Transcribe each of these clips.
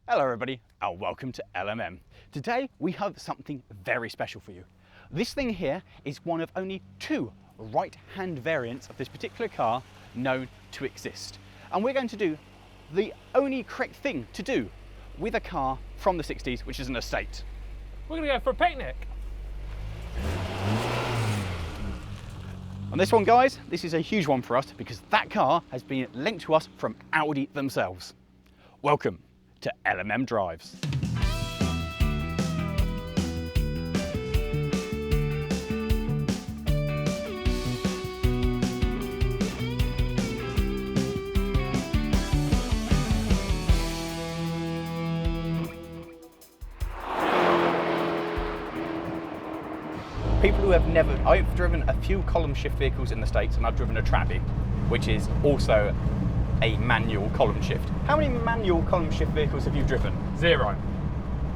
Hello everybody and welcome to LMM. Today we have something very special for you. This thing here is one of only two right-hand variants of this particular car known to exist. And we're going to do the only correct thing to do with a car from the 60s, which is an estate. We're going to go for a picnic. On this one, guys, this is a huge one for us because that car has been linked to us from Audi themselves. Welcome to LMM Drives. People who have never, I've driven a few column shift vehicles in the States and I've driven a Travi, which is also a manual column shift. How many manual column shift vehicles have you driven? Zero.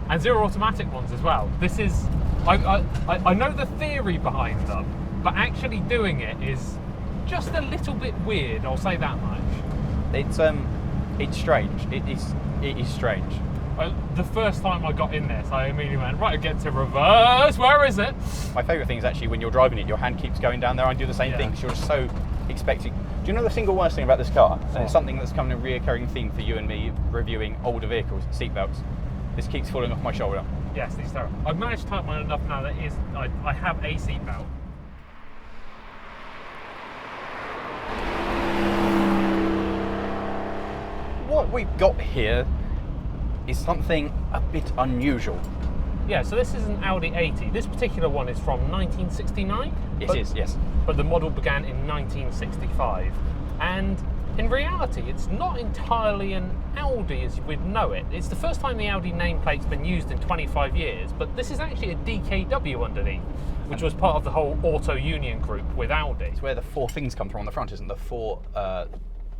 And zero automatic ones as well. This is, I know the theory behind them, but actually doing it is just a little bit weird, I'll say that much. It's strange. It is strange. The first time I got in this, I immediately went, right, I get to reverse, where is it? My favourite thing is actually when you're driving it, your hand keeps going down there. I do the same thing because you're so expecting. Do you know the single worst thing about this car? And it's something that's becoming a reoccurring theme for you and me reviewing older vehicles, seatbelts. This keeps falling off my shoulder. Yes, it's terrible. I've managed to tighten mine enough now that I have a seatbelt. What we've got here is something a bit unusual. Yeah, so this is an Audi 80. This particular one is from 1969. It is, yes. But the model began in 1965. And in reality, it's not entirely an Audi as we'd know it. It's the first time the Audi nameplate's been used in 25 years, but this is actually a DKW underneath, which was part of the whole Auto Union group with Audi. It's where the four things come from on the front, isn't the four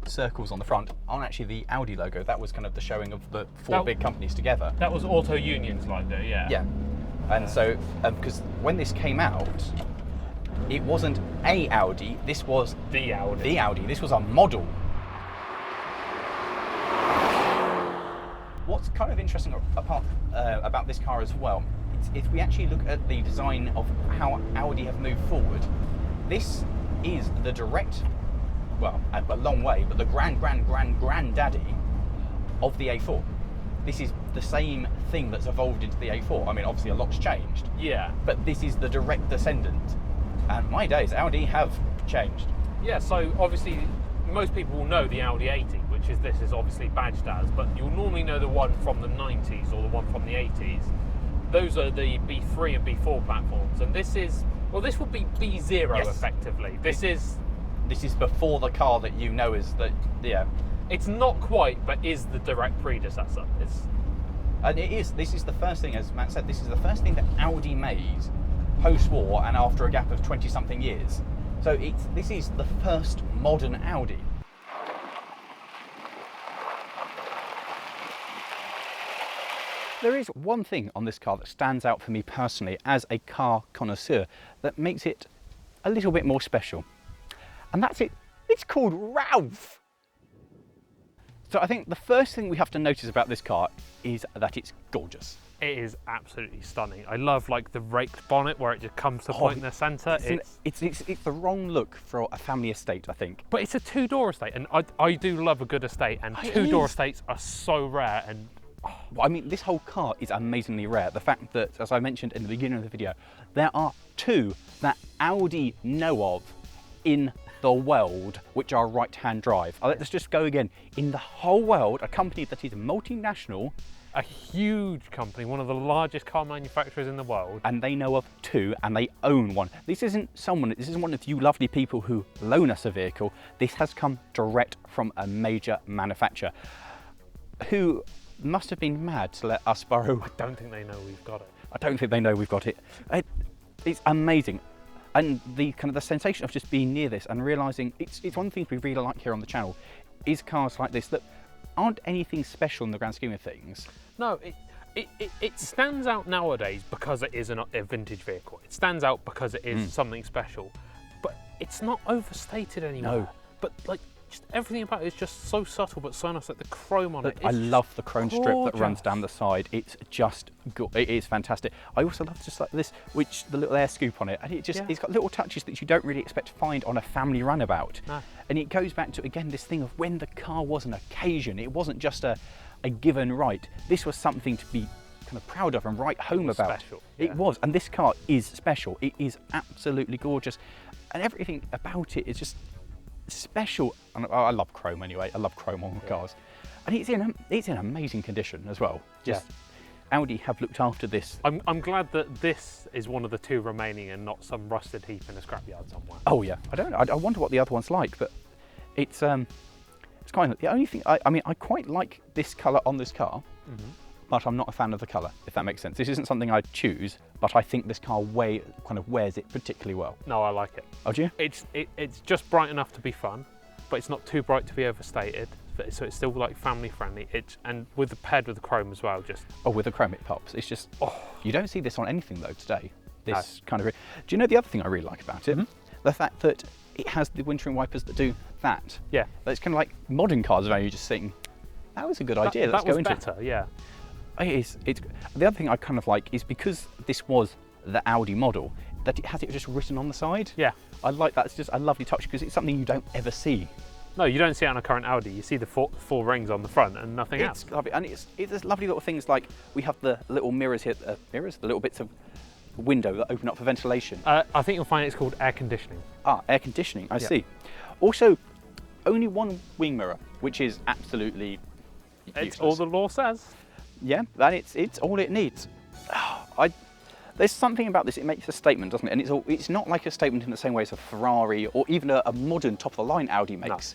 circles on the front aren't actually the Audi logo. That was kind of the showing of the four big companies together. That was Auto Union's logo, yeah. Yeah, and so because when this came out, it wasn't a Audi. This was the Audi. The Audi. This was a model. What's kind of interesting about this car as well, if we actually look at the design of how Audi have moved forward, this is the direct. Well, a long way, but the granddaddy of the A4. This is the same thing that's evolved into the A4. I mean, obviously a lot's changed. Yeah. But this is the direct descendant. And my days, Audi have changed. Yeah, so obviously most people will know the Audi 80, which is this is obviously badged as, but you'll normally know the one from the 90s or the one from the 80s. Those are the B3 and B4 platforms. And this is, well, this would be B0 effectively. This is before the car that you know is the, yeah. It's not quite, but is the direct predecessor. And it is, this is the first thing, as Matt said, this is the first thing that Audi made post-war and after a gap of 20-something years. So this is the first modern Audi. There is one thing on this car that stands out for me personally as a car connoisseur that makes it a little bit more special. And that's it. It's called Ralph. So I think the first thing we have to notice about this car is that it's gorgeous. It is absolutely stunning. I love like the raked bonnet where it just comes to point in the centre. It's the wrong look for a family estate, I think. But it's a two-door estate, and I do love a good estate, and two-door estates are so rare. And I mean, this whole car is amazingly rare. The fact that, as I mentioned in the beginning of the video, there are two that Audi know of in the world which are right-hand drive. Let's just go again. In the whole world, a company that is multinational, a huge company, one of the largest car manufacturers in the world, and they know of two and they own one. This isn't one of you lovely people who loan us a vehicle. This has come direct from a major manufacturer who must have been mad to let us borrow. I don't think they know we've got it. I don't think they know we've got it. It's amazing. And the kind of the sensation of just being near this and realising it's one of the things we really like here on the channel is cars like this that aren't anything special in the grand scheme of things. No, it stands out nowadays because it is a vintage vehicle. It stands out because it is something special, but it's not overstated anymore. No. But like just everything about it is just so subtle but so nice. Like the chrome on it. I love the chrome strip that runs gorgeous. down the side. It's just it is fantastic. I also love just like this, which the little air scoop on it, and it's got little touches that you don't really expect to find on a family runabout. No. And it goes back to again this thing of when the car was an occasion. It wasn't just a given right. This was something to be kind of proud of and write home about. Special. It was, and this car is special. It is absolutely gorgeous, and everything about it is just special. And I love chrome anyway. I love chrome on cars, and it's in amazing condition as well. Audi have looked after this. I'm glad that this is one of the 2 remaining and not some rusted heap in a scrapyard somewhere. Oh yeah, I don't know. I wonder what the other one's like, but it's kind of the only thing. I mean, I quite like this colour on this car, but I'm not a fan of the colour. If that makes sense. This isn't something I'd choose, but I think this car kind of wears it particularly well. No, I like it. Oh, do you? It's just bright enough to be fun, but it's not too bright to be overstated. So it's still like family friendly. And paired with the chrome as well. With the chrome it pops. It's just you don't see this on anything though today. This kind of. Do you know the other thing I really like about it? The fact that it has the wintering wipers that do that. Yeah. It's kind of like modern cars are you just think that was a good idea. Let's go into it. That was better. Yeah. It is. The other thing I kind of like is because this was the Audi model, that it has it just written on the side. Yeah. I like that. It's just a lovely touch because it's something you don't ever see. No, you don't see it on a current Audi. You see the four rings on the front and nothing else. It's lovely, and it's lovely little things like we have the little mirrors here, the little bits of window that open up for ventilation. I think you'll find it's called air conditioning. Ah, air conditioning. I see. Also, only one wing mirror, which is absolutely useless. It's all the law says. Yeah, and it's all it needs. There's something about this, it makes a statement, doesn't it? And it's not like a statement in the same way as a Ferrari or even a modern top-of-the-line Audi makes.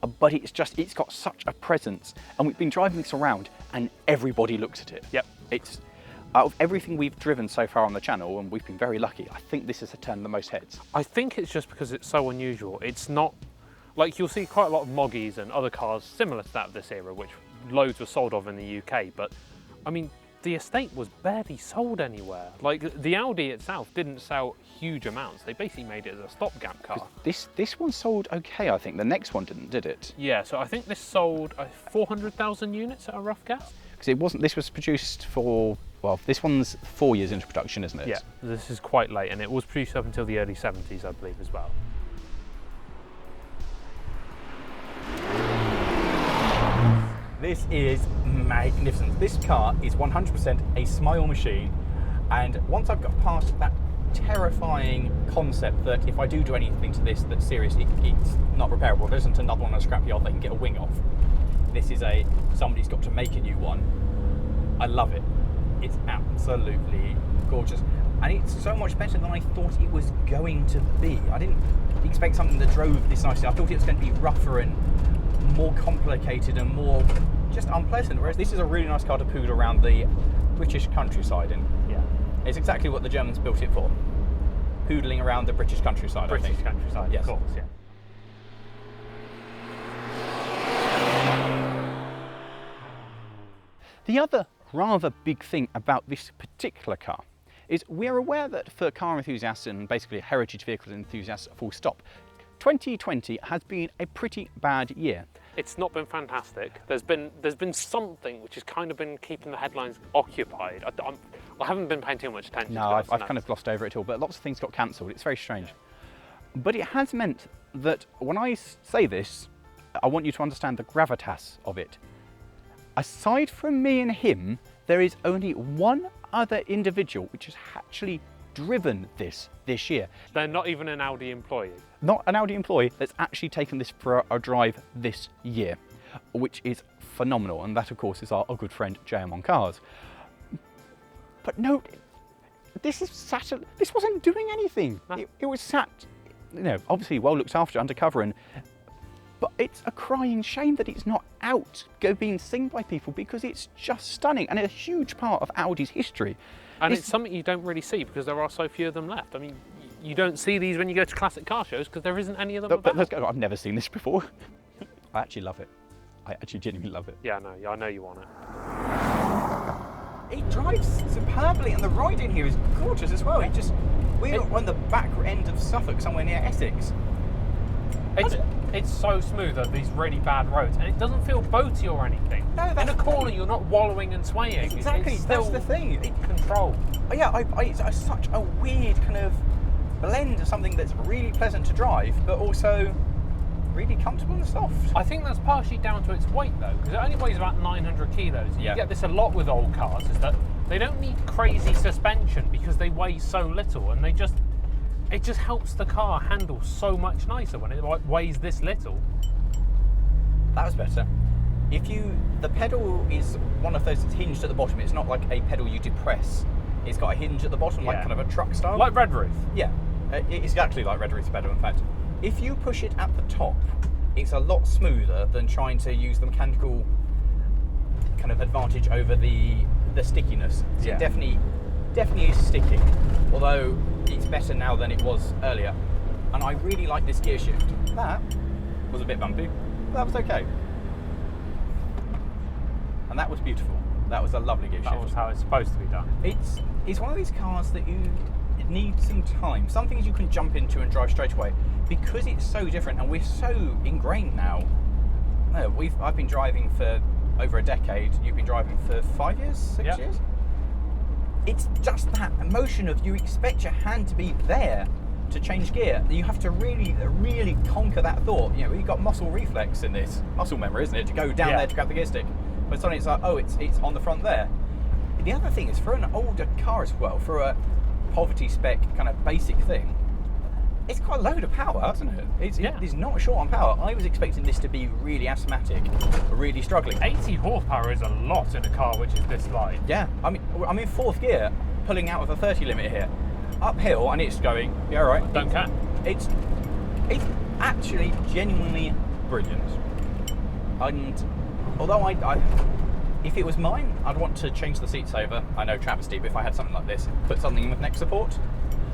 No. But it's got such a presence. And we've been driving this around and everybody looks at it. Yep. It's, out of everything we've driven so far on the channel, and we've been very lucky, I think this has turned the most heads. I think it's just because it's so unusual. It's not, like you'll see quite a lot of Moggies and other cars similar to that of this era, which loads were sold of in the UK, but I mean, the estate was barely sold anywhere. Like the Audi itself didn't sell huge amounts. They basically made it as a stopgap car. This one sold okay, I think. The next one didn't, did it? Yeah, so I think this sold 400,000 units at a rough guess. Because it wasn't. This was produced for, well, this one's 4 years into production, isn't it? Yeah, this is quite late, and it was produced up until the early 70s, I believe, as well. This is magnificent. This car is 100% a smile machine, and once I've got past that terrifying concept that if I do anything to this that seriously it's not repairable, there isn't another one on a scrapyard that can get a wing off. This is somebody's got to make a new one. I love it. It's absolutely gorgeous, and it's so much better than I thought it was going to be. I didn't expect something that drove this nicely. I thought it was going to be rougher and more complicated and more just unpleasant, whereas this is a really nice car to poodle around the British countryside in. Yeah. It's exactly what the Germans built it for. Poodling around the British countryside, British I think. countryside, yes. Of course, yeah. The other rather big thing about this particular car is we're aware that for car enthusiasts and basically heritage vehicle enthusiasts full stop, 2020 has been a pretty bad year. It's not been fantastic. There's been something which has kind of been keeping the headlines occupied. I haven't been paying too much attention to it. I've kind of glossed over it all, but lots of things got cancelled. It's very strange. But it has meant that when I say this, I want you to understand the gravitas of it. Aside from me and him, there is only one other individual which has actually driven this year. They're not even an Audi employee. Not an Audi employee that's actually taken this for a drive this year, which is phenomenal. And that, of course, is our good friend JM on Cars. But no, this wasn't doing anything. No. It was sat, obviously well looked after undercover, but it's a crying shame that it's not out being seen by people, because it's just stunning and a huge part of Audi's history. And it's something you don't really see because there are so few of them left. I mean, you don't see these when you go to classic car shows because there isn't any of them about. But let's go. I've never seen this before. I actually love it. I actually genuinely love it. Yeah, I know you want it. It drives superbly, and the ride in here is gorgeous as well. We're on the back end of Suffolk, somewhere near Essex. It's so smooth on these really bad roads, and it doesn't feel boaty or anything. No, that's in a the corner, thing. you're not wallowing and swaying. Exactly, It's that's still the thing. Control. Yeah, it's such a weird kind of blend of something that's really pleasant to drive, but also really comfortable and soft. I think that's partially down to its weight, though, because it only weighs about 900 kilos. And Yeah. You get this a lot with old cars, is that they don't need crazy suspension because they weigh so little, and it just helps the car handle so much nicer when it weighs this little. That was better. The pedal is one of those that's hinged at the bottom. It's not like a pedal you depress. It's got a hinge at the bottom, like Yeah. kind of a truck style. Like Red Roof. Yeah, it's exactly like Red Roof's pedal, in fact. If you push it at the top, it's a lot smoother than trying to use the mechanical kind of advantage over the stickiness. So Yeah. It definitely is sticking, although it's better now than it was earlier. And I really like this gear shift. That was a bit bumpy, but that was okay. And that was beautiful. That was a lovely gear shift. That was how it's supposed to be done. It's one of these cars that you need some time. Some things you can jump into and drive straight away because it's so different, and we're so ingrained now. No, I've been driving for over a decade. You've been driving for 5 years, 6 years. It's just that emotion of you expect your hand to be there to change gear. You have to really, really conquer that thought. You know, you've got muscle reflex in this, muscle memory, isn't it? To go down there to grab the gear stick. But suddenly it's like, oh, it's on the front there. The other thing is, for an older car as well, for a poverty spec kind of basic thing, it's quite a load of power, isn't it? It's not short on power. I was expecting this to be really asthmatic, really struggling. 80 horsepower is a lot in a car which is this light. Yeah, I mean, I'm in fourth gear, pulling out of a 30 limit here, uphill, and it's going, yeah, all right. Don't care. It's actually genuinely brilliant. And although if it was mine, I'd want to change the seats over. I know travesty, but if I had something like this, put something in with neck support.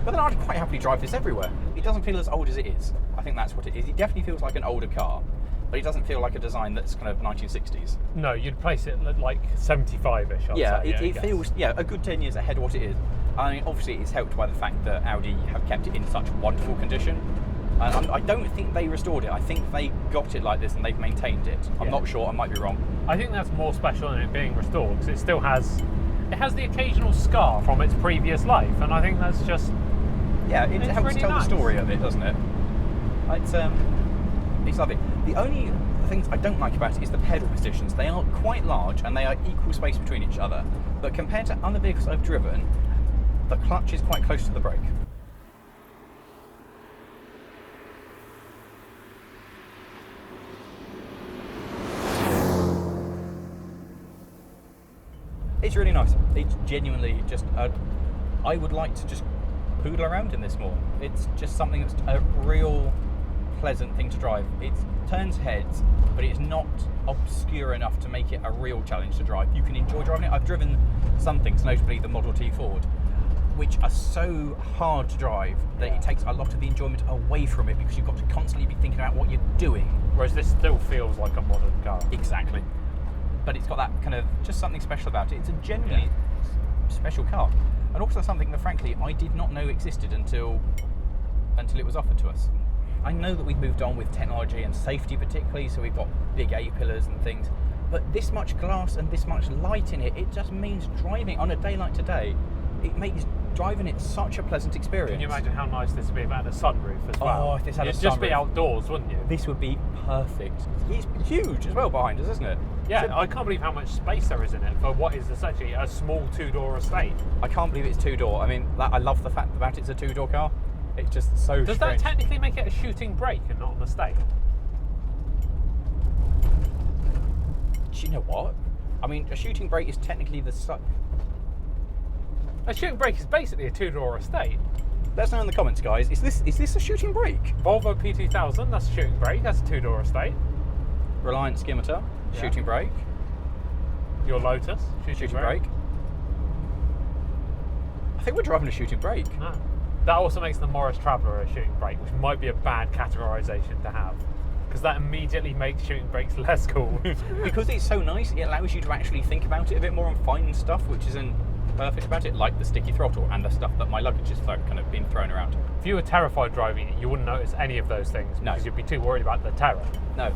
But then I'd quite happily drive this everywhere. It doesn't feel as old as it is. I think that's what it is. It definitely feels like an older car, but it doesn't feel like a design that's kind of 1960s. No, you'd place it at like 75-ish. Yeah, it feels a good 10 years ahead of what it is. I mean, obviously it's helped by the fact that Audi have kept it in such wonderful condition. And I don't think they restored it. I think they got it like this and they've maintained it. I'm not sure. I might be wrong. I think that's more special than it being restored because it still has the occasional scar from its previous life, and I think that's just it helps really tell nice. the story of it, doesn't it? It's lovely. The only things I don't like about it is the pedal positions. They are quite large and they are equal space between each other. But compared to other vehicles I've driven, the clutch is quite close to the brake. It's really nice. It's genuinely just I would like to just poodle around in this more. It's just something that's a real pleasant thing to drive. It turns heads, but it's not obscure enough to make it a real challenge to drive. You can enjoy driving it. I've driven some things, notably the Model T Ford, which are so hard to drive that it takes a lot of the enjoyment away from it because you've got to constantly be thinking about what you're doing. Whereas this still feels like a modern car. Exactly. But it's got that kind of just something special about it. It's a genuinely special car, and also something that, frankly, I did not know existed until it was offered to us. I know that we've moved on with technology and safety, particularly, so we've got big A-pillars and things. But this much glass and this much light in it just means driving on a day like today. It makes driving it such a pleasant experience. Can you imagine how nice this would be if it had a sunroof as well? Oh, if this had a You'd just be sunroof. outdoors, wouldn't you? This would be perfect. It's huge as well behind us, isn't it? Yeah, So- I can't believe how much space there is in it for what is essentially a small two-door estate. I can't believe it's two-door. I mean, I love the fact that it's a two-door car. It's just so Does strange. that technically make it a shooting brake and not an estate? Do you know what? I mean, a shooting brake is technically A shooting brake is basically a two-door estate. Let us know in the comments, guys. Is this a shooting brake? Volvo P2000, that's a shooting brake, that's a two-door estate. Reliant Scimitar, shooting brake. Your Lotus, shooting brake. I think we're driving a shooting brake. No. That also makes the Morris Traveller a shooting brake, which might be a bad categorisation to have. Because that immediately makes shooting brakes less cool. Because it's so nice, it allows you to actually think about it a bit more and find stuff which isn't perfect about it, like the sticky throttle and the stuff that my luggage is kind of been thrown around. If you were terrified driving it, you wouldn't notice any of those things because you'd be too worried about the terror. No,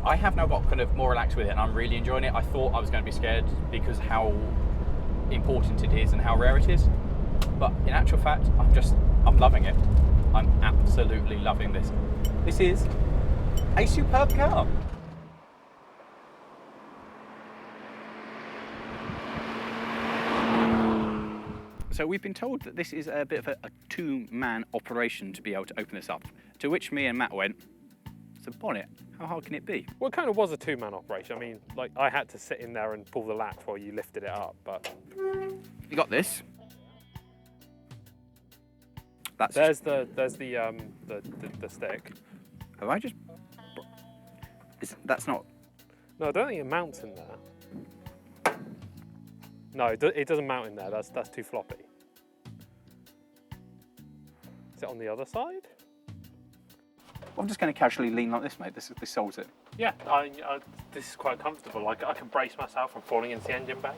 I have now got kind of more relaxed with it, and I'm really enjoying it. I thought I was going to be scared because how important it is and how rare it is, but in actual fact, I'm loving it. I'm absolutely loving this. This is a superb car. So we've been told that this is a bit of a two-man operation to be able to open this up, to which me and Matt went, it's a bonnet, how hard can it be? Well, it kind of was a two-man operation. I mean, like, I had to sit in there and pull the latch while you lifted it up, but... You got this. There's the stick. Have I just... That's not... No, I don't think it mounts in there. No, it doesn't mount in there. That's too floppy. Is it on the other side? I'm just going to casually lean like this, mate. This solves it. Yeah, this is quite comfortable. I can brace myself from falling into the engine bay.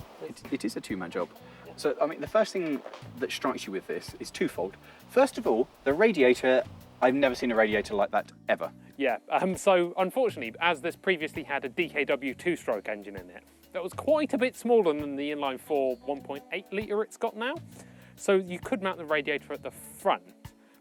It is a two-man job. So, I mean, the first thing that strikes you with this is twofold. First of all, the radiator, I've never seen a radiator like that, ever. Yeah, so unfortunately, as this previously had a DKW two-stroke engine in it, that was quite a bit smaller than the inline 4 1.8 litre it's got now. So you could mount the radiator at the front.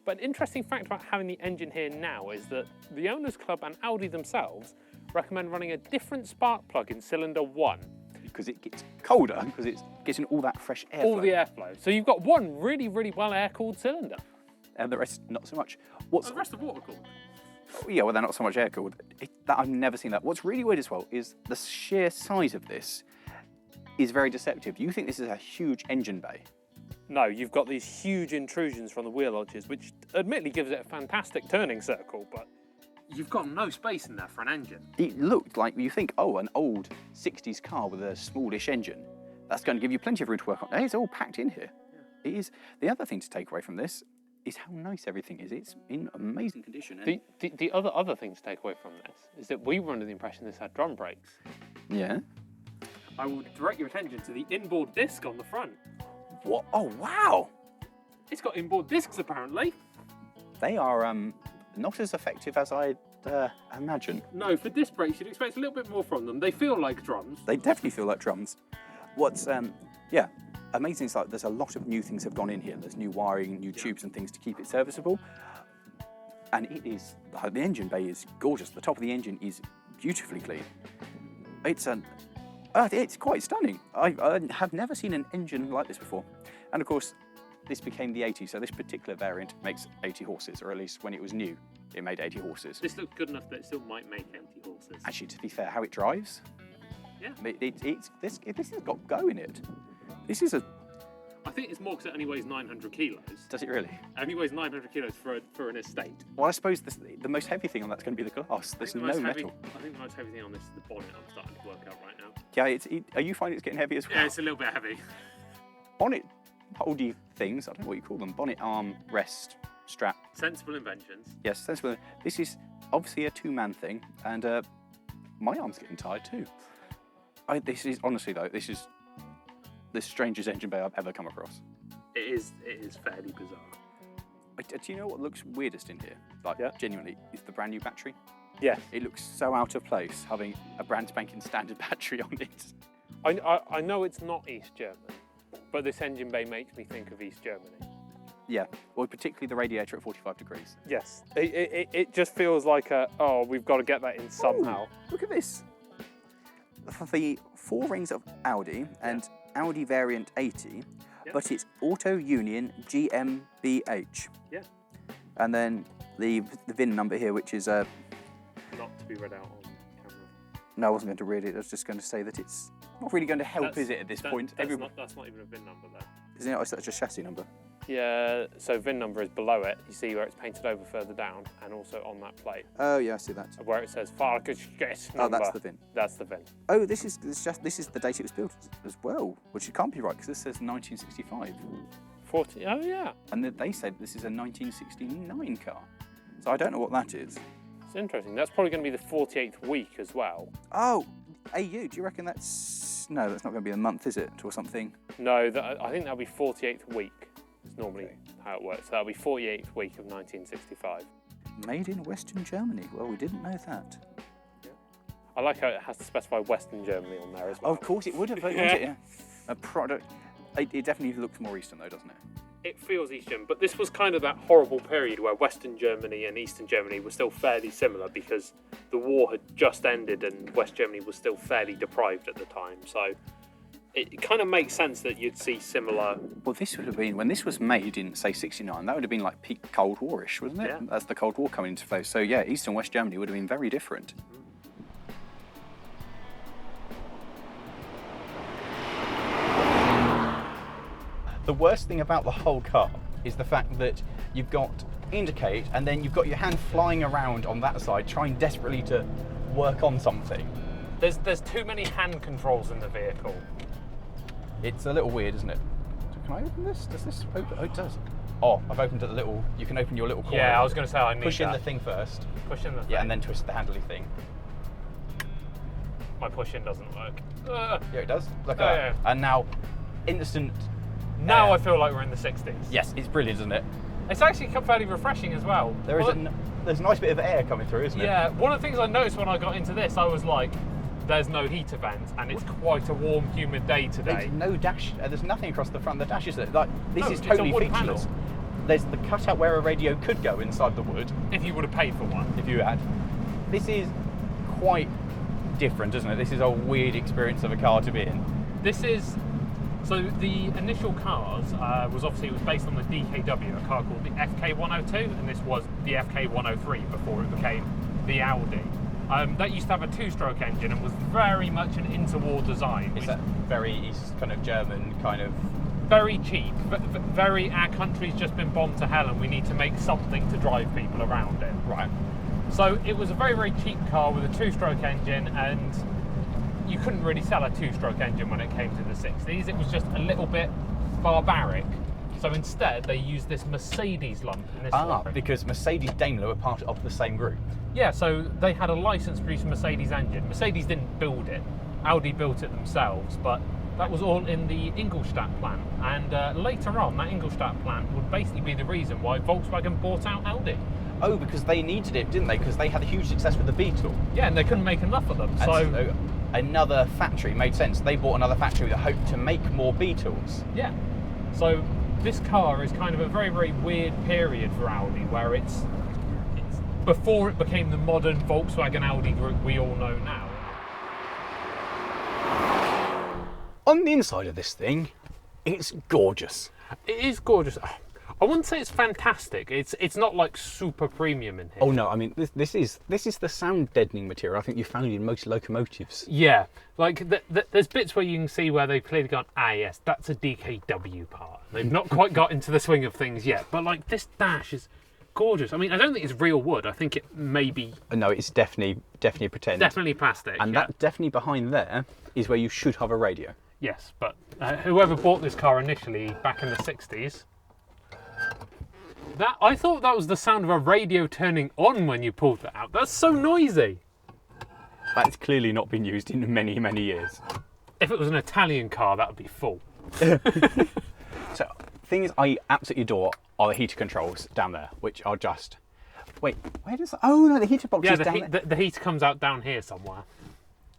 But an interesting fact about having the engine here now is that the Owners Club and Audi themselves recommend running a different spark plug in cylinder 1. Because it gets colder, because it's getting all that fresh airflow. All the airflow. So you've got one really, really well air-cooled cylinder. And the rest, not so much. The rest are water-cooled. Oh, yeah, well, they're not so much air-cooled. I've never seen that. What's really weird as well is the sheer size of this is very deceptive. You think this is a huge engine bay. No, you've got these huge intrusions from the wheel arches, which admittedly gives it a fantastic turning circle, but you've got no space in there for an engine. It looked like, you think, oh, an old 60s car with a smallish engine. That's going to give you plenty of room to work on. It's all packed in here. Yeah. It is. The other thing to take away from this is how nice everything is. It's in amazing condition. The other thing to take away from this is that we were under the impression this had drum brakes. Yeah. I will direct your attention to the inboard disc on the front. What? Oh, wow! It's got inboard discs, apparently. They are not as effective as I'd imagine. No, for disc brakes, you'd expect a little bit more from them. They feel like drums. They definitely feel like drums. What's, amazing is like there's a lot of new things have gone in here. There's new wiring, new tubes and things to keep it serviceable. And it is, the engine bay is gorgeous. The top of the engine is beautifully clean. It's quite stunning. I have never seen an engine like this before. And of course, this became the 80, so this particular variant makes 80 horses, or at least when it was new, it made 80 horses. This looks good enough that it still might make 80 horses. Actually, to be fair, how it drives, yeah, this has got go in it. This is a... I think it's more because it only weighs 900 kilos. Does it really? It only weighs 900 kilos for an estate. Well, I suppose the most heavy thing on that's going to be the glass. There's no metal. I think the most heavy thing on this is the bonnet I'm starting to work out right now. Yeah, are you finding it's getting heavy as well? Yeah, it's a little bit heavy. Bonnet holdy things, I don't know what you call them, bonnet arm, rest, strap. Sensible inventions. Yes, sensible. This is obviously a two-man thing, and my arm's getting tired too. This is, honestly though, this is the strangest engine bay I've ever come across. It is fairly bizarre. Do you know what looks weirdest in here? Like, genuinely, is the brand new battery. Yes. It looks so out of place having a brand spanking standard battery on it. I know it's not East German, but this engine bay makes me think of East Germany. Yeah, well, particularly the radiator at 45 degrees. Yes, it just feels like we've got to get that in somehow. Ooh, look at this. For the 4 rings of Audi and Audi variant 80, but it's Auto Union GmbH. Yeah. And then the VIN number here, which is not to be read out on camera. No, I wasn't going to read it. I was just going to say that it's not really going to help, is it, at this point? That's not even a VIN number there. Isn't it? It's such a chassis number. Yeah, so VIN number is below it. You see where it's painted over further down, and also on that plate. Oh yeah, I see that. Where it says Fahrgestgest number. Oh, that's the VIN. That's the VIN. Oh, this is the date it was built as well, which it can't be right because this says 1965. 40. Oh yeah. And they said this is a 1969 car, so I don't know what that is. It's interesting. That's probably going to be the 48th week as well. Oh, AU. Do you reckon that's no, that's not going to be a month, is it, or something? No, I think that'll be 48th week. It's normally how it works. So that'll be 48th week of 1965. Made in Western Germany. Well, we didn't know that. Yeah. I like how it has to specify Western Germany on there as well. Oh, of course it would have, wouldn't it? Yeah. A product. It definitely looks more Eastern though, doesn't it? It feels Eastern, but this was kind of that horrible period where Western Germany and Eastern Germany were still fairly similar because the war had just ended and West Germany was still fairly deprived at the time. So it kind of makes sense that you'd see similar. Well, this would have been, when this was made in, say, 69, that would have been like peak Cold War-ish, wasn't it? Yeah. That's the Cold War coming into place. So yeah, East and West Germany would have been very different. The worst thing about the whole car is the fact that you've got indicate and then you've got your hand flying around on that side trying desperately to work on something. There's too many hand controls in the vehicle. It's a little weird, isn't it? So can I open this? Does this open? Oh, it does. Oh, I've opened the little, you can open your little corner. Yeah, I was going to say I need Push in that. the thing first. Push in the thing. Yeah, and then twist the handly thing. My push-in doesn't work. Yeah, it does. Look at Oh, that. yeah. And now, instant. Now I feel like we're in the 60s. Yes, it's brilliant, isn't it? It's actually fairly refreshing as well. There's a nice bit of air coming through, isn't it? Yeah, one of the things I noticed when I got into this, I was like, there's no heater vent, and it's quite a warm, humid day today. There's no dash. There's nothing across the front of the dash, is there? Like, this No, is it's a totally wood featureless. panel. There's the cutout where a radio could go inside the wood, If you would have paid for one. if you had. This is quite different, isn't it? This is a weird experience of a car to be in. This is, so the initial cars was based on the DKW, a car called the FK102, and this was the FK103 before it became the Audi. That used to have a two-stroke engine and was very much an interwar design. It's that very East kind of German kind of. Very cheap, very, our country's just been bombed to hell and we need to make something to drive people around it. Right. So it was a very, very cheap car with a two-stroke engine, and you couldn't really sell a two-stroke engine when it came to the 60s. It was just a little bit barbaric. So instead, they used this Mercedes lump in this one. Because Mercedes Daimler were part of the same group. Yeah, so they had a license to produce a Mercedes engine. Mercedes didn't build it. Audi built it themselves, but that was all in the Ingolstadt plant. And later on, that Ingolstadt plant would basically be the reason why Volkswagen bought out Audi. Oh, because they needed it, didn't they? Because they had a huge success with the Beetle. Yeah, and they couldn't make enough of them. And so another factory made sense. They bought another factory that hoped to make more Beetles. Yeah. So this car is kind of a very, very weird period for Audi, where it's before it became the modern Volkswagen Audi group we all know now. On the inside of this thing, it's gorgeous. It is gorgeous. I wouldn't say it's fantastic. It's not like super premium in here. Oh no, I mean this is the sound deadening material I think you found in most locomotives. Yeah, like there's bits where you can see where they've clearly gone, yes, that's a DKW part. They've not quite got into the swing of things yet, but like this dash is gorgeous. I mean, I don't think it's real wood. I think it may be. No, it's definitely pretend. Definitely plastic. And yeah. that definitely behind there is where you should have a radio. Yes, but whoever bought this car initially back in the 60s, I thought that was the sound of a radio turning on when you pulled that out. That's so noisy. That's clearly not been used in many, many years. If it was an Italian car, that would be full. So, things I absolutely adore are the heater controls down there, which are just. Wait, where does? Oh no, the heater box is down there. The heater comes out down here somewhere.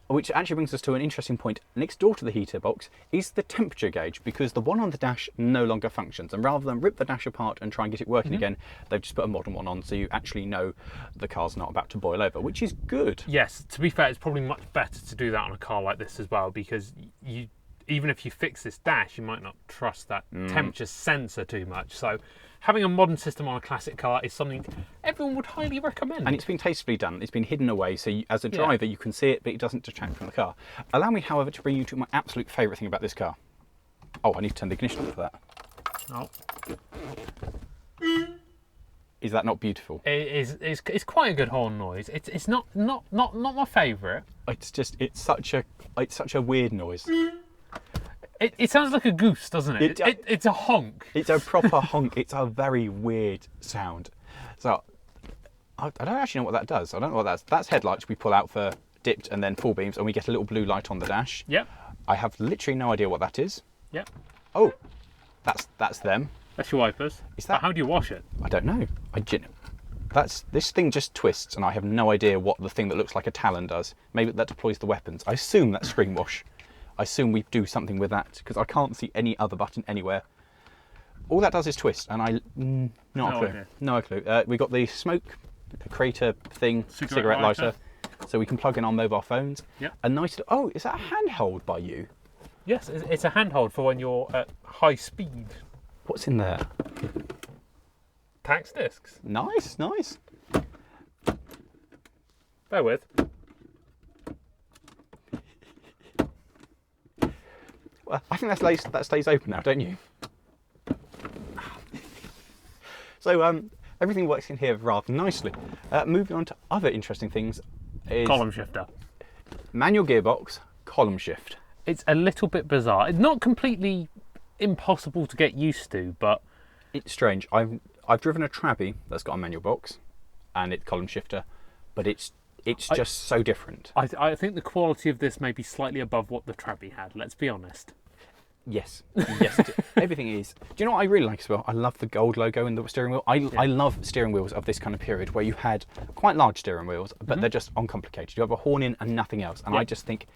Which actually brings us to an interesting point. Next door to the heater box is the temperature gauge, because the one on the dash no longer functions. And rather than rip the dash apart and try and get it working again, they've just put a modern one on, so you actually know the car's not about to boil over, which is good. Yes, to be fair, it's probably much better to do that on a car like this as well, because even if you fix this dash, you might not trust that temperature sensor too much. So having a modern system on a classic car is something everyone would highly recommend. And it's been tastefully done. It's been hidden away, so as a driver you can see it, but it doesn't detract from the car. Allow me, however, to bring you to my absolute favourite thing about this car. Oh, I need to turn the ignition on for that. Oh. Is that not beautiful? It's quite a good horn noise. It's not my favourite. It's such a weird noise. It sounds like a goose, doesn't it? It's a honk. It's a proper honk. It's a very weird sound. So I don't actually know what that does. I don't know what that's headlights we pull out for dipped and then full beams, and we get a little blue light on the dash. Yep. I have literally no idea what that is. Yep. Oh, that's them. That's your wipers. Is that? But how do you wash it? I don't know. This thing just twists, and I have no idea what the thing that looks like a talon does. Maybe that deploys the weapons. I assume that's screen wash. I assume we do something with that because I can't see any other button anywhere. All that does is twist, and not a clue. Idea. No clue. We got the smoke creator thing, cigarette lighter, so we can plug in our mobile phones. Yep. A nice. Oh, is that a handhold by you? Yes, it's a handhold for when you're at high speed. What's in there? Tax discs. Nice. Bear with. Well, I think that stays open now, don't you? So everything works in here rather nicely. Moving on to other interesting things is Column shifter. manual gearbox, column shift. It's a little bit bizarre. It's not completely impossible to get used to, but It's strange. I've driven a Trabi that's got a manual box and it's column shifter, but it's just so different. I think the quality of this may be slightly above what the Trabi had, let's be honest. Yes, everything is. Do you know what I really like as well? I love the gold logo in the steering wheel. I love steering wheels of this kind of period where you had quite large steering wheels, but they're just uncomplicated. You have a horn in and nothing else. And I just think...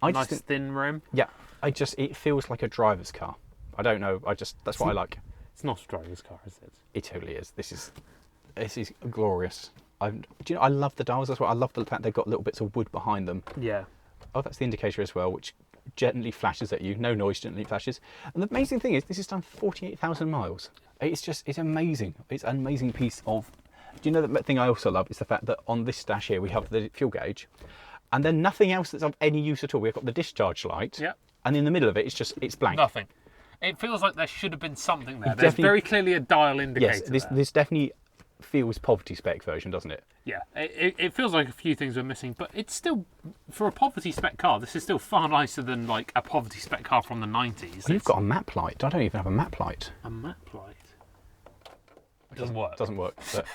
Nice thin rim. Yeah, it feels like a driver's car. I don't know, that's what I like. It's not a driver's car, is it? It totally is. This is glorious. Do you know, I love the dials as well. I love the fact they've got little bits of wood behind them. Yeah. Oh, that's the indicator as well, which gently flashes at you. No noise, gently flashes. And the amazing thing is, this has done 48,000 miles. It's amazing. It's an amazing piece of... Do you know the thing I also love is the fact that on this dash here we have the fuel gauge, and then nothing else that's of any use at all. We've got the discharge light, and in the middle of it, it's blank. Nothing. It feels like there should have been something there. There's very clearly a dial indicator. Yes, this definitely feels poverty spec version, doesn't it? Yeah, it feels like a few things were missing, but it's still, for a poverty spec car, this is still far nicer than like a poverty spec car from the 90s. Well, you've got a map light. I don't even have a map light. A map light? It doesn't work. Doesn't work. But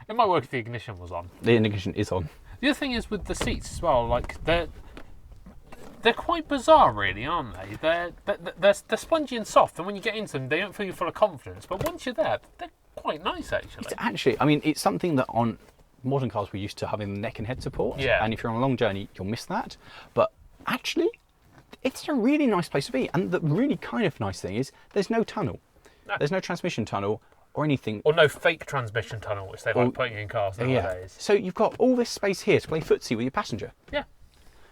it might work if the ignition was on. the ignition is on. The other thing is with the seats as well, like they're quite bizarre, really, aren't they? They're spongy and soft, and when you get into them, they don't fill you full of confidence. But once you're there, they're quite nice, actually. It's something that on modern cars we're used to having neck and head support. Yeah. And if you're on a long journey, you'll miss that. But actually, it's a really nice place to be. And the really kind of nice thing is there's no tunnel. No. There's no transmission tunnel or anything. Or no fake transmission tunnel, which they like putting in cars nowadays. Yeah. So you've got all this space here to play footsie with your passenger. Yeah.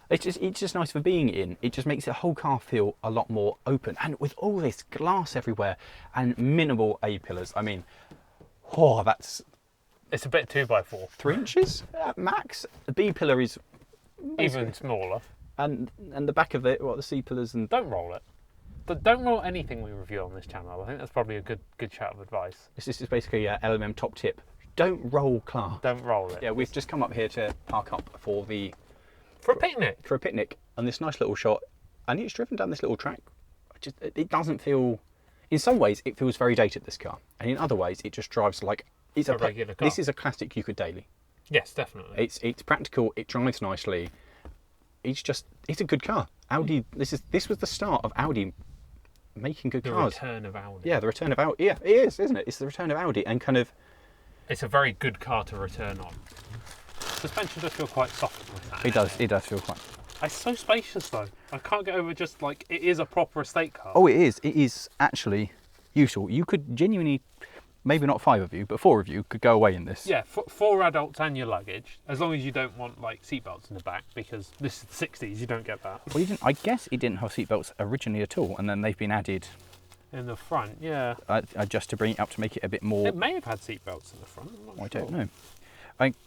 It's just nice for being in. It just makes the whole car feel a lot more open. And with all this glass everywhere and minimal A-pillars, I mean, It's a bit 2x4. 3 inches at max. The B-pillar is Even smaller. and the back of it, the C-pillars and... Don't roll it. But don't roll anything we review on this channel. I think that's probably a good shout of advice. This is basically a LMM top tip. Don't roll car. Don't roll it. Yeah, we've just come up here to park up for a picnic. For a picnic on this nice little shot, and it's driven down this little track. It doesn't feel... In some ways, it feels very dated, this car. And in other ways, it just drives like... It's a regular car. This is a classic you could daily. Yes, definitely. It's practical, it drives nicely. It's a good car. Audi, this was the start of Audi making good cars. The return of Audi. Yeah, the return of Audi. Yeah, it is, isn't it? It's the return of Audi and kind of... It's a very good car to return on. Suspension does feel quite soft with that. It does feel quite... It's so spacious though. I can't get over just like, it is a proper estate car. Oh, it is. It is actually useful. You could genuinely... Maybe not 5 of you, but 4 of you could go away in this. Yeah, 4 adults and your luggage, as long as you don't want like seatbelts in the back, because this is the 60s, you don't get that. Well, I guess it didn't have seatbelts originally at all, and then they've been added in the front. Yeah, just to bring it up to make it a bit more. It may have had seatbelts in the front. I don't know.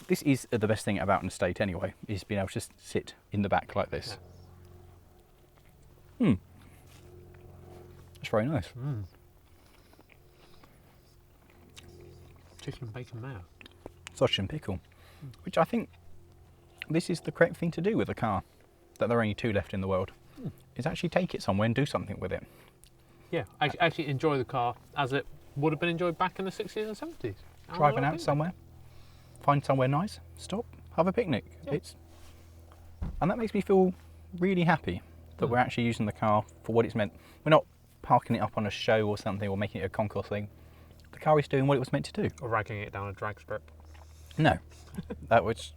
This is the best thing about an estate anyway, is being able to sit in the back like this. Yeah. That's very nice. Chicken and bacon mayo. Sausage and pickle. Which I think this is the correct thing to do with a car. That there are only 2 left in the world. Is actually take it somewhere and do something with it. Yeah, actually enjoy the car as it would have been enjoyed back in the 60s and 70s. Driving out somewhere, find somewhere nice, stop, have a picnic. Yeah. And that makes me feel really happy. that we're actually using the car for what it's meant. We're not parking it up on a show or something or making it a concourse thing. The car is doing what it was meant to do. Or ragging it down a drag strip. No, that was.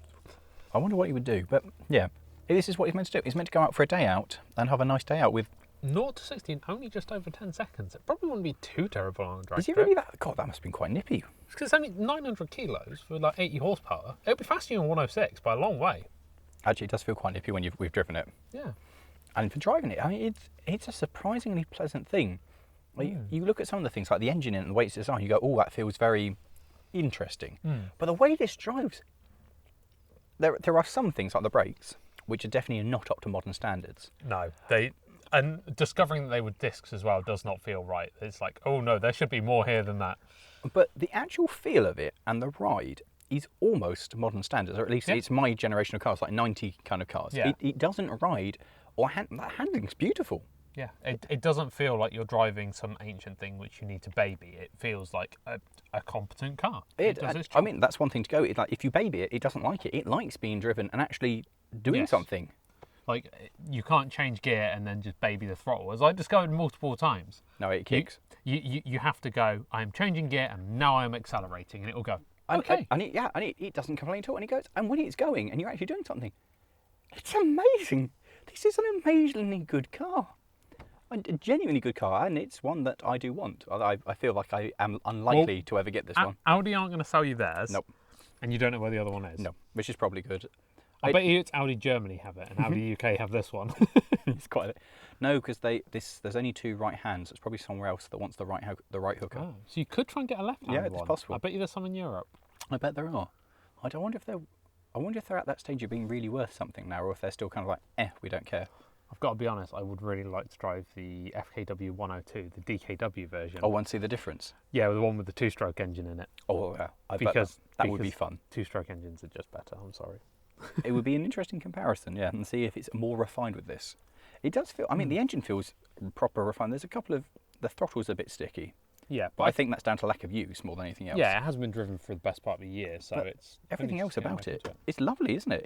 I wonder what he would do, but yeah, this is what he's meant to do. He's meant to go out for a day out and have a nice day out with. 0 to 60 in only just over 10 seconds. It probably wouldn't be too terrible on a drag Is he strip. really that? God, that must have been quite nippy. Because it's only 900 kilos for like 80 horsepower. It'll be faster than 106 by a long way. Actually, it does feel quite nippy when we've driven it. Yeah. And for driving it, I mean, it's a surprisingly pleasant thing. Like, you look at some of the things like the engine and the way it's designed, you go, oh, that feels very interesting. But the way this drives, there are some things like the brakes, which are definitely not up to modern standards. No, and discovering that they were discs as well does not feel right. It's like, oh no, there should be more here than that. But the actual feel of it and the ride is almost modern standards, or at least it's my generation of cars, like 90 kind of cars. Yeah. It doesn't ride, or that handling's beautiful. Yeah, it doesn't feel like you're driving some ancient thing which you need to baby. It feels like a competent car. It does its job. I mean, that's one thing to go. Like, if you baby it, it doesn't like it. It likes being driven and actually doing something. Like, you can't change gear and then just baby the throttle. As I discovered multiple times. No, it kicks. You have to go, I'm changing gear and now I'm accelerating, and it will go, okay. And it doesn't complain at all. And it goes, and when it's going and you're actually doing something, it's amazing. This is an amazingly good car. A genuinely good car, and it's one that I do want. I feel like I am unlikely to ever get this one. Audi aren't going to sell you theirs. Nope. And you don't know where the other one is. No, which is probably good. I bet you it's Audi Germany have it, and Audi UK have this one. It's quite. No, because there's only 2 right hands. It's probably somewhere else that wants the right hooker. Oh, so you could try and get a left-hand one. Yeah, it's possible. I bet you there's some in Europe. I bet there are. I wonder if they're at that stage of being really worth something now, or if they're still kind of like, we don't care. I've got to be honest, I would really like to drive the FKW 102, the DKW version. I want to see the difference. Yeah, the one with the 2-stroke engine in it. Oh, yeah. I bet that would be fun. 2-stroke engines are just better, I'm sorry. It would be an interesting comparison, yeah, and see if it's more refined with this. It does feel, I mean, the engine feels proper refined. There's a couple of, the throttle's a bit sticky. Yeah. But I think that's down to lack of use more than anything else. Yeah, it has been driven for the best part of a year, so but it's... everything else about it, it's lovely, isn't it?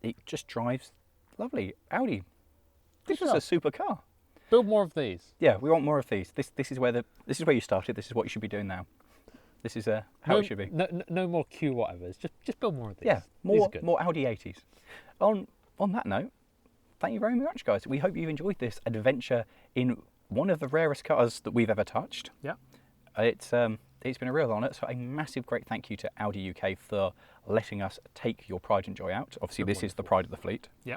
It just drives lovely. Audi, this is a super car. Build more of these. Yeah, we want more of these. This is where you started. This is what you should be doing now. This is how it should be. No more Q whatevers. Just build more of these. Yeah, more Audi 80s. On that note, thank you very much, guys. We hope you've enjoyed this adventure in one of the rarest cars that we've ever touched. Yeah. It's been a real honour. So a massive great thank you to Audi UK for letting us take your pride and joy out. Obviously, this is the pride of the fleet. Yeah.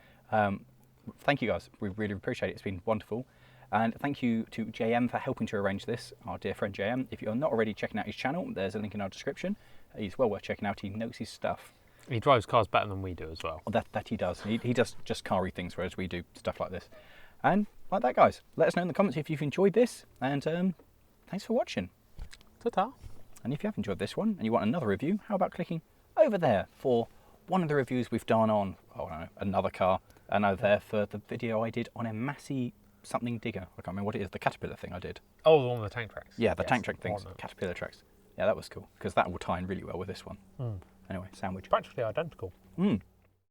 Thank you, guys. We really appreciate it. It's been wonderful. And thank you to JM for helping to arrange this, our dear friend JM. If you're not already checking out his channel, there's a link in our description. He's well worth checking out. He knows his stuff. He drives cars better than we do as well. That he does. He does just car-y things, whereas we do stuff like this. And like that, guys, let us know in the comments if you've enjoyed this. And thanks for watching. Ta-ta. And if you have enjoyed this one and you want another review, how about clicking over there for one of the reviews we've done on, another car, and over there for the video I did on a Massey something digger. I can't remember what it is, the Caterpillar thing I did. Oh, the one with the tank tracks. Yeah, the tank track things, Caterpillar tracks. Yeah, that was cool, because that will tie in really well with this one. Anyway, sandwich. Practically identical.